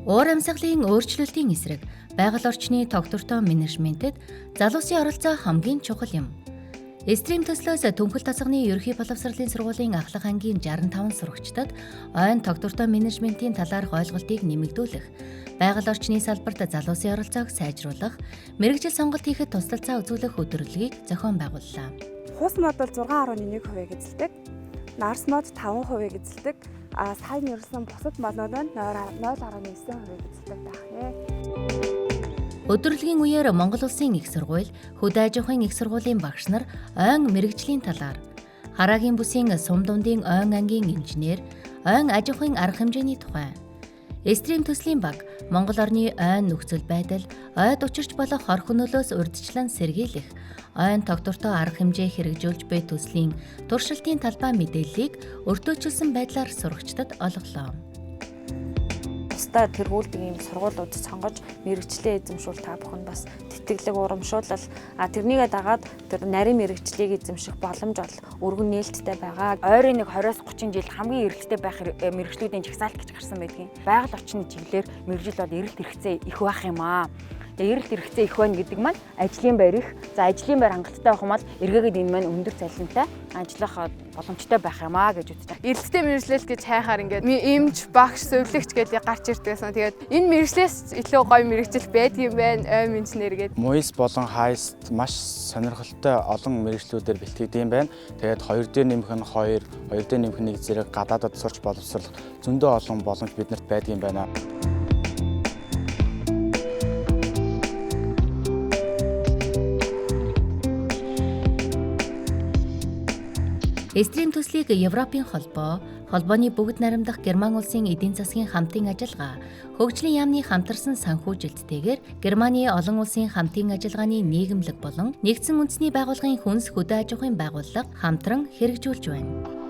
Уур амьсгалын өөрчлөлтийн эсрэг байгаль орчны тогтвортой менежментэд залуусын оролцоо хамгийн чухал юм. Эстрим төслөөс Түнхэл тасганы ерөнхий боловсролын сургуулийн ахлах ангийн 65 сурагчдад ойн тогтвортой менежментийн талаарх ойлголтыг нэмэгдүүлэх, байгаль орчны салбарт залуусын оролцоог сайжруулах, мэргэжил сонголт хийхэд тусалцаа үзүүлэх өдрөлгийг зохион байгууллаа. Хус мод бол 6.1% эзэлдэг, нарс мод 5% эзэлдэг, сайн нэрсэн бусад моднууд нь 0.9% эзэлдэг байна. Өдрөлгийн үеэр Монгол Улсын их сургууль, хөдөө аж ахуйн их сургуулийн багш нар ойн мэргэжлийн талаар, хараагийн бүсийн сум дундын ойн ангийн инженер, ойн аж ахуйн арга хэмжээний тухай, эстрим төслийн баг, Монгол орны ойн нөхцөл байдал, ойд учирч болох хор хөнөөлөөс урьдчилан сэргийлэх, ойн тогтвортой арга хэмжээ хэрэгжүүлж буй төслийн туршилтын талбай мэдээллийг өртөөчилсөн байдлаар сурагчдад олголоо. Бусдад тэргүүлдэг ийм сургуулиуд сонгож мэрэгчлээ эзэмшүүл та бүхэн бас тэтгэлэг урамшуулал тэрнийгээ дагаад тэр нарийн мэрэгчлийг эзэмших боломж бол өргөн нээлттэй байгаа. Ойрын 20-30 жил хамгийн эрэлттэй байх мэрэгчлүүдийн жагсаалт гэж гарсан байдгийн. Байгаль орчны чиглэлээр мэрэгжил бол эрэлт хэрэгцээ их байх юм аа. Эрэлт хэрэгцээ их байна гэдэг маань ажлын байр их. За ажлын байр хангалттай байх юм бол эргээгээд энэ маань өндөр цалинтай ажиллах боломжтой байх юм аа гэж үздэг. Эрэлттэй мэрэгжлэлт гэж хайхаар ингээд эмч, багш, сувилагч гэдэг гарч ирдгээс. Тэгээд энэ мэрэгжлээс илүү гоё мэрэгжил байдгийм байна. Ойн инженер гэдэг. МУИС болон ХАИСт маш сонирхолтой олон мэрэгжлүүдээр бэлтгэдэг юм байна. Тэгээд 2 дээр нэмэх нь 2, 2 дээр нэмэх нь 1 зэрэг гадаадад сурч боловсрох зөндөө олон боломж биднэрт байдаг юм байна. Эстрим төслийг Европын холбооны бүгд наримдах Герман улсын эдийн засгийн хамтын ажиллагаа, хөгжлийн яамны хамтарсан санхүүжилттэйгээр Германы олон улсын хамтын ажиллагааны нийгэмлэг болон нэгдсэн үндэсний байгууллагын хүнс хөдөө аж ахуйн байгууллага хамтран хэрэгжүүлж байна.